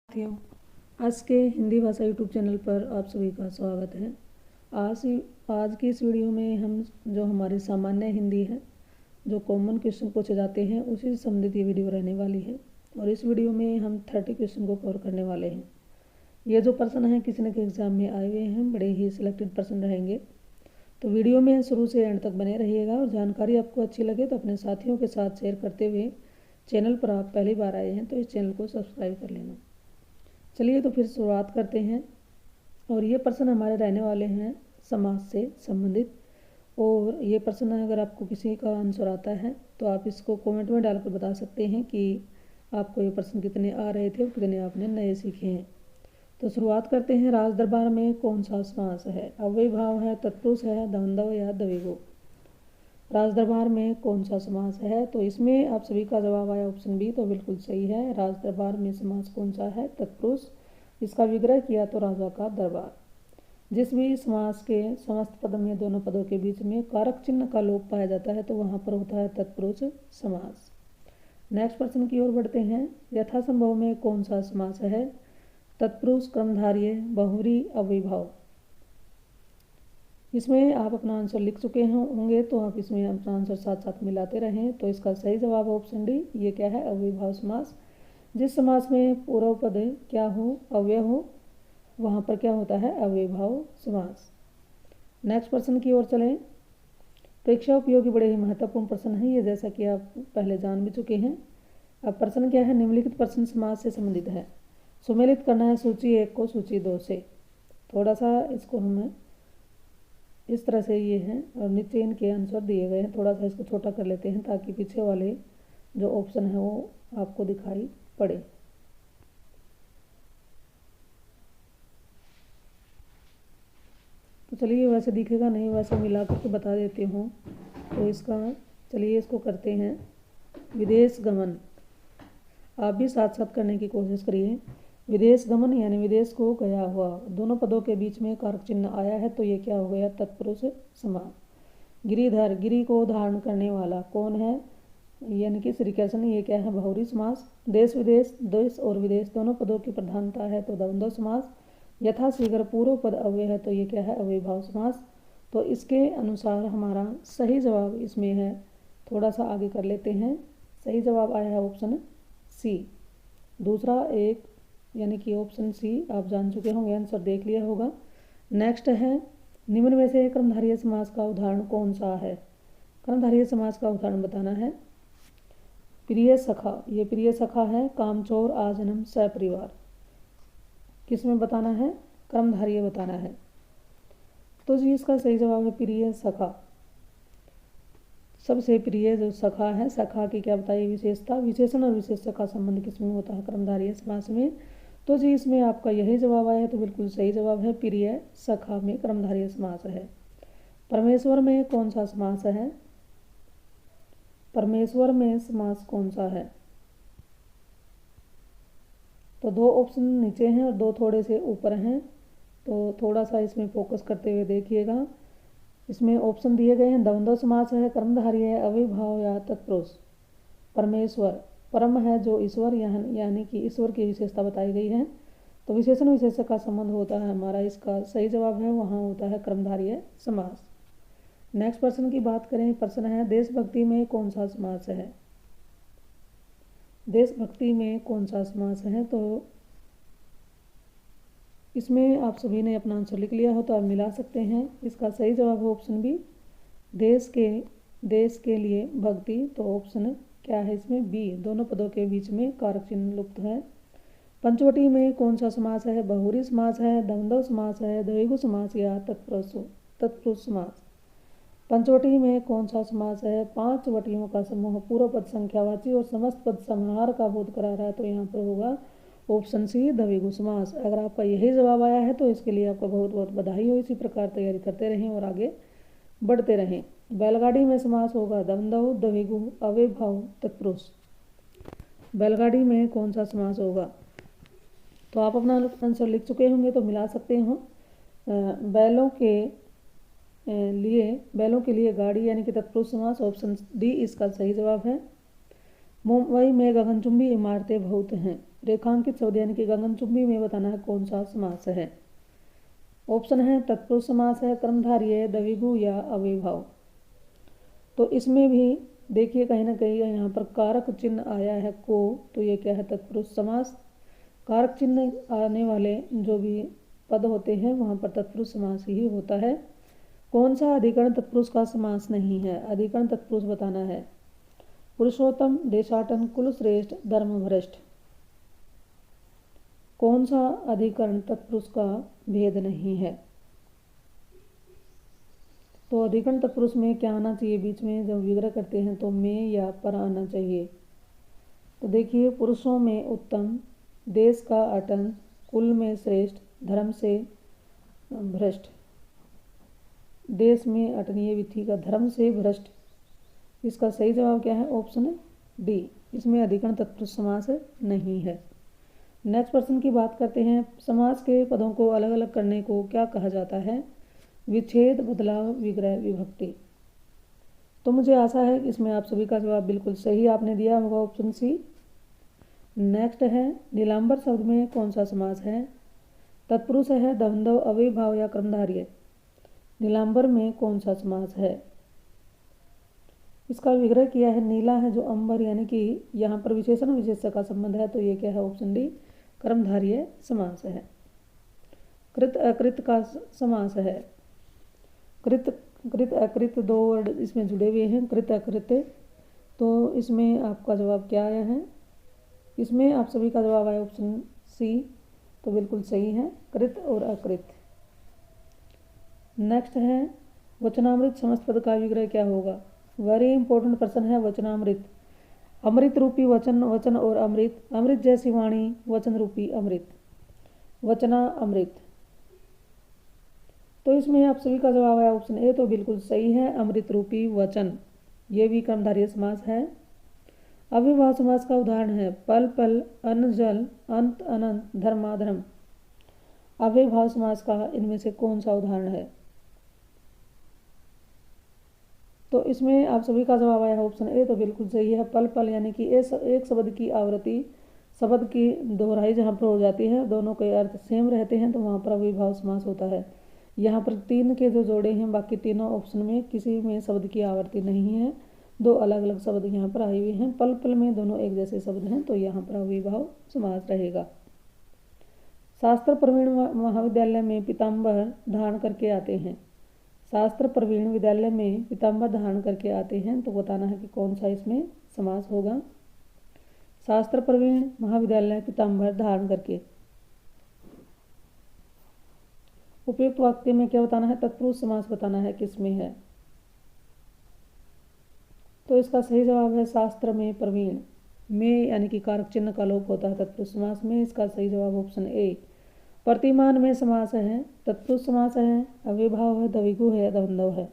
साथियों, आज के हिंदी भाषा यूट्यूब चैनल पर आप सभी का स्वागत है। आज की इस वीडियो में हम जो हमारी सामान्य हिंदी है, जो कॉमन क्वेश्चन पूछे जाते हैं, उसी से संबंधित ये वीडियो रहने वाली है। और इस वीडियो में हम 30 क्वेश्चन को कवर करने वाले हैं। ये जो प्रश्न हैं किसी न किसी एग्जाम में आए हुए हैं, बड़े ही सिलेक्टेड प्रश्न रहेंगे। तो वीडियो में शुरू से एंड तक बने रहिएगा और जानकारी आपको अच्छी लगे तो अपने साथियों के साथ शेयर करते हुए चैनल पर आप पहली बार आए हैं तो इस चैनल को सब्सक्राइब कर लेना। चलिए तो फिर शुरुआत करते हैं। और ये प्रश्न हमारे रहने वाले हैं समाज से संबंधित। और ये प्रश्न अगर आपको किसी का आंसर आता है तो आप इसको कमेंट में डालकर बता सकते हैं कि आपको ये प्रश्न कितने आ रहे थे और कितने आपने नए सीखे हैं। तो शुरुआत करते हैं। राज दरबार में कौन सा समास है? अव्ययभाव है, तत्पुरुष है, द्वंद्व या द्विगु? राज दरबार में कौन सा समास है? तो इसमें आप सभी का जवाब आया ऑप्शन बी, तो बिल्कुल सही है। राज दरबार में समास कौन सा है? तत्पुरुष। इसका विग्रह किया तो राजा का दरबार। जिस भी समास के समस्त पद में दोनों पदों के बीच में कारक चिन्ह का लोप पाया जाता है तो वहां पर होता है तत्पुरुष समास। नेक्स्ट प्रश्न की ओर बढ़ते हैं। यथासंभव में कौन सा समास है? तत्पुरुष, क्रमधार्य, बहुव्रीहि, अव्ययभाव। इसमें आप अपना आंसर लिख चुके होंगे तो आप इसमें अपना आंसर साथ साथ मिलाते रहें। तो इसका सही जवाब है ऑप्शन डी। ये क्या है? अव्ययभाव समास। जिस समास में पूर्व पद क्या हो? अव्यय हो, वहाँ पर क्या होता है? अव्ययभाव समास। नेक्स्ट प्रश्न की ओर चलें। परीक्षा उपयोगी बड़े ही महत्वपूर्ण प्रश्न है ये, जैसा कि आप पहले जान भी चुके हैं। अब प्रश्न क्या है? निम्नलिखित प्रश्न समास से संबंधित है। सुमेलित करना है सूची 1 को सूची 2 से। थोड़ा सा इसको हमें इस तरह से ये है और नीचे इनके आंसर दिए गए हैं। थोड़ा सा इसको छोटा कर लेते हैं ताकि पीछे वाले जो ऑप्शन है वो आपको दिखाई पड़े। तो चलिए, वैसे दिखेगा नहीं, वैसे मिला करके बता देती हूँ। तो इसका चलिए इसको करते हैं। विदेश गमन, आप भी साथ साथ करने की कोशिश करिए। विदेश गमन यानी विदेश को गया हुआ, दोनों पदों के बीच में कारक चिन्ह आया है तो ये क्या हो गया? तत्पुरुष समास। गिरिधर, गिरि को धारण करने वाला कौन है? यानी कि श्री कृष्ण। ये क्या है? बहुव्रीहि समास। देश विदेश, देश और विदेश दोनों पदों की प्रधानता है तो द्वंद्व समास। यथाशीघ्र, पूर्व पद अव्यय है तो ये क्या है? अव्ययभाव समास। तो इसके अनुसार हमारा सही जवाब इसमें है। थोड़ा सा आगे कर लेते हैं। सही जवाब आया है ऑप्शन सी। दूसरा एक यानी कि ऑप्शन सी आप जान चुके होंगे, आंसर देख लिया होगा। नेक्स्ट है, निम्न में से कर्मधारय समास का उदाहरण कौन सा है? कर्मधारय समास का उदाहरण बताना है। प्रिय सखा, ये प्रिय सखा है। कामचोर, आजन्म, सपरिवार। किसमें बताना है? कर्मधारय बताना है। तो जी इसका सही जवाब है प्रिय सखा। सबसे प्रिय जो सखा है, सखा की क्या बताइए विशेषता? विशेषण और विशेषण का संबंध किसमें होता है? कर्मधारय समास में। तो जी इसमें आपका यही जवाब आया है, तो बिल्कुल सही जवाब है प्रिय सखा में कर्मधारय समास है। परमेश्वर में कौन सा समास है? परमेश्वर में समास कौन सा है? तो 2 ऑप्शन नीचे हैं और 2 थोड़े से ऊपर हैं, तो थोड़ा सा इसमें फोकस करते हुए देखिएगा। इसमें ऑप्शन दिए गए हैं। द्वंद्व समास है, कर्मधारय है, अव्ययभाव या तत्पुरुष। परमेश्वर, परम है जो ईश्वर, यानी कि ईश्वर की विशेषता बताई गई है। तो विशेषण विशेषक का संबंध होता है हमारा, इसका सही जवाब है वहाँ होता है कर्मधारय समास। नेक्स्ट प्रश्न की बात करें। प्रश्न है, देशभक्ति में कौन सा समास है? देशभक्ति में कौन सा समास है? तो इसमें आप सभी ने अपना आंसर लिख लिया हो तो आप मिला सकते हैं। इसका सही जवाब है ऑप्शन बी। देश के लिए भक्ति। तो ऑप्शन क्या है इसमें? बी। दोनों पदों के बीच में कारक चिन्ह लुप्त है। पंचवटी में कौन सा समास है? बहुव्रीहि समास है, द्वंद्व समास है, द्विगु समास या तत्पुरुष समास। पंचवटी में कौन सा समास है? 5 वटियों का समूह, पूर्व पद संख्यावाची और समस्त पद समाहार का बोध करा रहा है तो यहाँ पर होगा ऑप्शन सी द्विगु समास। अगर आपका यही जवाब आया है तो इसके लिए आपका बहुत बहुत बधाई हो। इसी प्रकार तैयारी करते रहें और आगे बढ़ते रहें। बैलगाड़ी में समास होगा द्वंद्व, द्विगु, अव्ययभाव, तत्पुरुष। बैलगाड़ी में कौन सा समास होगा? तो आप अपना आंसर लिख चुके होंगे तो मिला सकते हो। बैलों के लिए गाड़ी यानी कि तत्पुरुष समास। ऑप्शन डी इसका सही जवाब है। मुंबई में गगनचुंबी इमारतें बहुत हैं। रेखांकित शब्द यानी कि गगनचुंबी में बताना है कौन सा समास है। ऑप्शन है तत्पुरुष समास है, कर्मधारय है, द्विगु या अव्ययभाव। तो इसमें भी देखिए कहीं ना कहीं यहाँ पर कारक चिन्ह आया है को, तो ये क्या है तत्पुरुष समास। कारक चिन्ह आने वाले जो भी पद होते हैं वहाँ पर तत्पुरुष समास ही होता है। कौन सा अधिकरण तत्पुरुष का समास नहीं है? अधिकरण तत्पुरुष बताना है। पुरुषोत्तम, देशाटन, कुलश्रेष्ठ, धर्मभ्रष्ट। कौन सा अधिकरण तत्पुरुष का भेद नहीं है? तो अधिकरण तत्पुरुष में क्या आना चाहिए बीच में जब विग्रह करते हैं? तो में या पर आना चाहिए। तो देखिए पुरुषों में उत्तम, देश का अटन, कुल में श्रेष्ठ, धर्म से भ्रष्ट। देश में अटनीय विधि का धर्म से भ्रष्ट। इसका सही जवाब क्या है? Option D. इसमें अधिकरण तत्पुरुष समास नहीं है। नेक्स्ट प्रश्न की बात करते हैं। समास के पदों को अलग अलग करने को क्या कहा जाता है? विच्छेद, बदलाव, विग्रह, विभक्ति। तो मुझे आशा है कि इसमें आप सभी का जवाब बिल्कुल सही आपने दिया होगा, ऑप्शन सी। नेक्स्ट है नीलांबर शब्द में कौन सा समास है? तत्पुरुष है, द्वंद्व, अव्ययभाव या कर्मधारय। नीलांबर में कौन सा समास है? इसका विग्रह किया है नीला है जो अंबर, यानी कि यहाँ पर विशेषण विशेषण का संबंध है, तो ये क्या है? ऑप्शन डी कर्मधारय समास है। कृत अकृत का समास है। कृत अकृत दो वर्ड इसमें जुड़े हुए हैं, कृत अकृत। तो इसमें आपका जवाब क्या आया है? इसमें आप सभी का जवाब आया ऑप्शन सी, तो बिल्कुल सही है, कृत और अकृत। नेक्स्ट है वचनामृत समस्त पद का विग्रह क्या होगा? वेरी इंपॉर्टेंट प्रश्न है वचनामृत। अमृत रूपी वचन, वचन और अमृत, अमृत जैसी वाणी, वचन रूपी अमृत, वचना अमृत। तो इसमें आप सभी का जवाब आया ऑप्शन ए, तो बिल्कुल सही है, अमृत रूपी वचन। ये भी कर्मधारय समास है। अव्ययभाव समास का उदाहरण है पल पल, अन्न जल, अंत अनंत, धर्माधर्म। अव्ययभाव समास का इनमें से कौन सा उदाहरण है? तो इसमें आप सभी का जवाब आया है ऑप्शन ए, तो बिल्कुल सही है, पल पल। यानी कि एक शब्द की आवृत्ति, शब्द की दोहराई जहाँ पर हो जाती है, दोनों के अर्थ सेम रहते हैं, तो वहाँ पर अव्ययभाव समास होता है। यहाँ पर तीन के जो जोड़े हैं, बाकी तीनों ऑप्शन में किसी में शब्द की आवृत्ति नहीं है, दो अलग अलग शब्द यहाँ पर आए हुए हैं। पल पल में दोनों एक जैसे शब्द हैं, तो यहाँ पर अव्ययभाव समास रहेगा। शास्त्र प्रवीण महाविद्यालय में पीताम्बर धारण करके आते हैं। शास्त्र प्रवीण विद्यालय में पीताम्बर धारण करके आते हैं, तो बताना है कि कौन सा इसमें समास होगा। शास्त्र प्रवीण महाविद्यालय पीताम्बर धारण करके। उपयुक्त वाक्य में क्या बताना है? तत्पुरुष समास बताना है किसमें है। तो इसका सही जवाब है शास्त्र में प्रवीण में, यानी कि कारक चिन्ह का लोप होता है तत्पुरुष समास में। इसका सही जवाब ऑप्शन ए। प्रतिमान में समास है, तत्पुरुष समास है, अव्ययभाव है, द्विगु है, द्वंद्व है।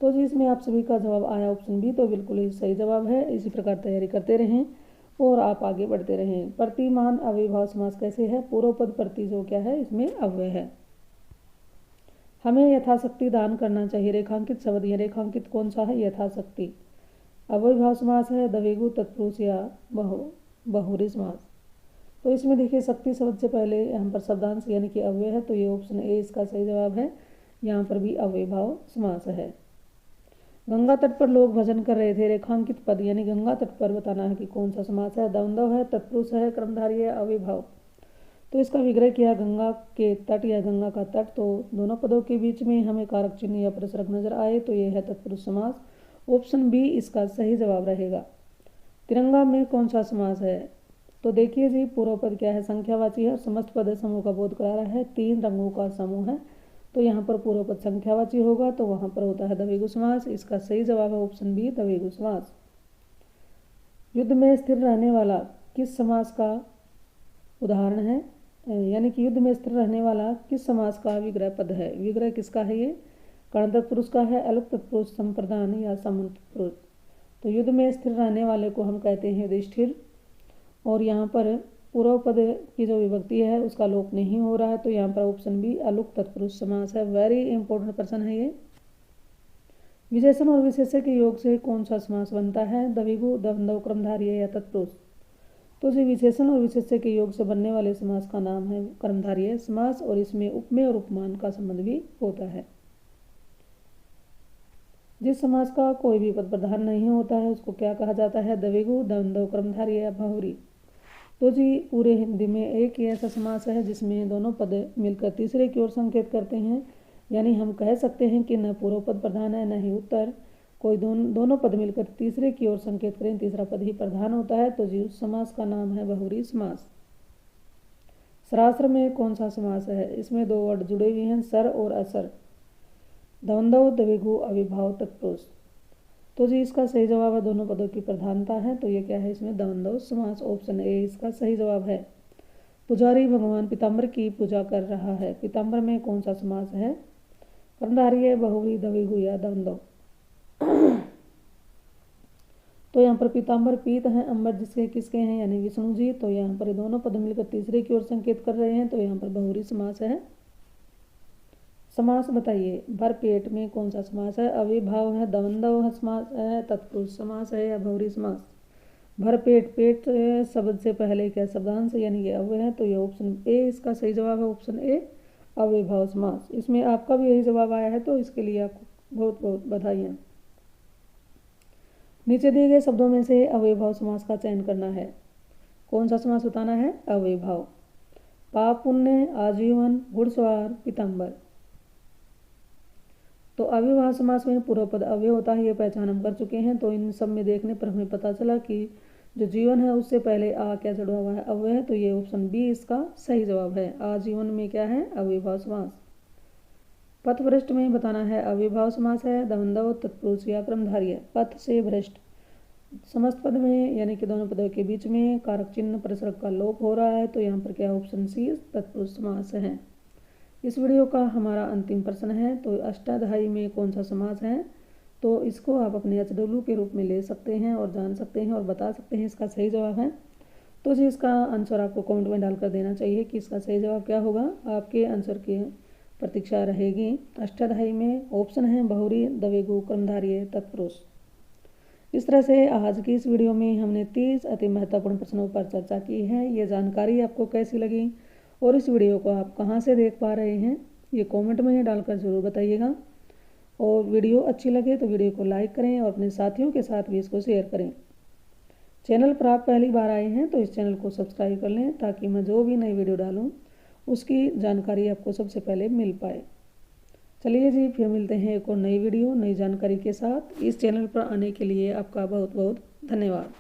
तो जिसमें आप सभी का जवाब आया ऑप्शन बी, तो बिल्कुल ही सही जवाब है। इसी प्रकार तैयारी करते रहें और आप आगे बढ़ते रहें। प्रतिमान अव्ययभाव समास कैसे है? पूर्व पद प्रति जो क्या है इसमें अव्यय है। हमें यथाशक्ति दान करना चाहिए। रेखांकित शब्द, ये रेखांकित कौन सा है? यथाशक्ति। अव्ययभाव समास है, द्विगु, तत्पुरुष या बहुव्रीहि समास। तो इसमें देखिए शक्ति शब्द से पहले यहाँ पर शब्दांश यानी कि अव्यय है, तो ये ऑप्शन ए इसका सही जवाब है। यहाँ पर भी अव्ययभाव समास है। गंगा तट पर लोग भजन कर रहे थे। रेखांकित पद यानी गंगा तट पर बताना है कि कौन सा समास है। द्वंद्व है, तत्पुरुष है, कर्मधारय है, अव्ययभाव। तो इसका विग्रह किया गंगा के तट या गंगा का तट, तो दोनों पदों के बीच में हमें कारक चिन्ह या प्रसरक नजर आए, तो ये है तत्पुरुष समास। ऑप्शन बी इसका सही जवाब रहेगा। तिरंगा में कौन सा समास है? तो देखिए जी, पूर्व पद क्या है? संख्यावाची है और समस्त पद समूह का बोध करा रहा है। तीन रंगों का समूह है, तो यहाँ पर पूर्व पद संख्यावाची होगा, तो वहाँ पर होता है द्विगु समास। इसका सही जवाब है ऑप्शन बी, द्विगु समास। युद्ध में स्थिर रहने वाला किस समास का उदाहरण है? यानी कि युद्ध में स्थिर रहने वाला किस समास का विग्रह पद है? विग्रह किसका है ये? कर्ण तत्पुरुष का है, अलुक तत्पुरुष, संप्रदान या समान तत्पुरुष। तो युद्ध में स्थिर रहने वाले को हम कहते हैं युधिष्ठिर। और यहाँ पर पूर्व पद की जो विभक्ति है उसका लोप नहीं हो रहा है, तो यहाँ पर ऑप्शन बी अलुक तत्पुरुष समास है। वेरी इंपॉर्टेंट प्रश्न है ये। विशेषण और विशेष्य के योग से कौन सा समास बनता है? द्विगु, द्वंद्व, कर्मधारय या तत्पुरुष। तो जी विशेषण और विशेष्य के योग से बनने वाले समास का नाम है कर्मधारय समास और इसमें उपमेय और उपमान का संबंध भी होता है। जिस समास का कोई भी पद प्रधान नहीं होता है उसको क्या कहा जाता है? द्विगु, द्वंद्व, कर्मधारय या बहुव्रीहि। तो जी पूरे हिंदी में एक ही ऐसा समास है जिसमें दोनों पद मिलकर तीसरे की ओर संकेत करते हैं, यानी हम कह सकते हैं कि न पूर्व पद प्रधान है न ही उत्तर, कोई दोनों पद मिलकर तीसरे की ओर संकेत करें, तीसरा पद ही प्रधान होता है, तो जी उस समास का नाम है बहुव्रीहि समास। सरास्र में कौन सा समास है? इसमें दो वर्ड जुड़े हुए हैं, सर और असर, द्वंद्व, द्विगु, अविभाव, तत्पुरुष। तो जी इसका सही जवाब है दोनों पदों की प्रधानता है, तो ये क्या है? इसमें द्वंद्व समास, ऑप्शन ए इसका सही जवाब है। पुजारी भगवान पीताम्बर की पूजा कर रहा है, पीताम्बर में कौन सा समास है? कर्मधारय, बहुव्रीहि, द्विगु या द्वंद्व। तो यहाँ पर पीताम्बर पीत हैं, अंबर जिसके किसके हैं यानी विष्णु जी, तो यहाँ पर दोनों पद मिलकर तीसरे की ओर संकेत कर रहे हैं, तो यहाँ पर बहुव्रीहि समास है। समास बताइए, भर पेट में कौन सा समास है? अविभाव है, द्वंद्व समास है, तत्पुरुष समास है या बहुव्रीहि समास? भर पेट, पेट शब्द से पहले क्या शब्दांश यानी कि अव्यय है, तो ये ऑप्शन ए इसका सही जवाब है, ऑप्शन ए अविभाव समास। इसमें आपका भी यही जवाब आया है, तो इसके लिए आपको बहुत बहुत बधाइयाँ। नीचे दिए गए शब्दों में से अविभाव समास का चयन करना है। कौन सा समास बताना है? अविभाव। पाप पुण्य, आजीवन, घुड़सवार, पीताम्बर। तो अविभाव समास में पूर्व पद अव्यय होता है, ये पहचान हम कर चुके हैं। तो इन सब में देखने पर हमें पता चला कि जो जीवन है उससे पहले आ क्या जुड़ा हुआ है? अव्यय है, तो ये ऑप्शन बी इसका सही जवाब है। आजीवन में क्या है? अविभाव समास। पथ भ्रष्ट में बताना है अविभाव समास है, द्वंद्व, तत्पुरुष या कर्मधारय। पथ से भ्रष्ट, समस्त पद में यानी कि दोनों पदों के बीच में कारक चिन्ह परिसर्ग का लोप हो रहा है, तो यहाँ पर क्या ऑप्शन सी तत्पुरुष समास है। इस वीडियो का हमारा अंतिम प्रश्न है, तो अष्टाध्यायी में कौन सा समास है? तो इसको आप अपने HW के रूप में ले सकते हैं और जान सकते हैं और बता सकते हैं इसका सही जवाब है। तो जी इसका आंसर आपको कमेंट में डालकर देना चाहिए कि इसका सही जवाब क्या होगा। आपके आंसर की प्रतीक्षा रहेगी। अष्टाध्यायी में ऑप्शन है बहुव्रीहि, द्विगु, कर्मधारय, तत्पुरुष। इस तरह से आज की इस वीडियो में हमने 30 अति महत्वपूर्ण प्रश्नों पर चर्चा की है। ये जानकारी आपको कैसी लगी और इस वीडियो को आप कहाँ से देख पा रहे हैं ये कमेंट में डालकर ज़रूर बताइएगा। और वीडियो अच्छी लगे तो वीडियो को लाइक करें और अपने साथियों के साथ भी इसको शेयर करें। चैनल पर आप पहली बार आए हैं तो इस चैनल को सब्सक्राइब कर लें ताकि मैं जो भी नई वीडियो डालूं उसकी जानकारी आपको सबसे पहले मिल पाए। चलिए जी फिर मिलते हैं एक और नई वीडियो नई जानकारी के साथ। इस चैनल पर आने के लिए आपका बहुत बहुत धन्यवाद।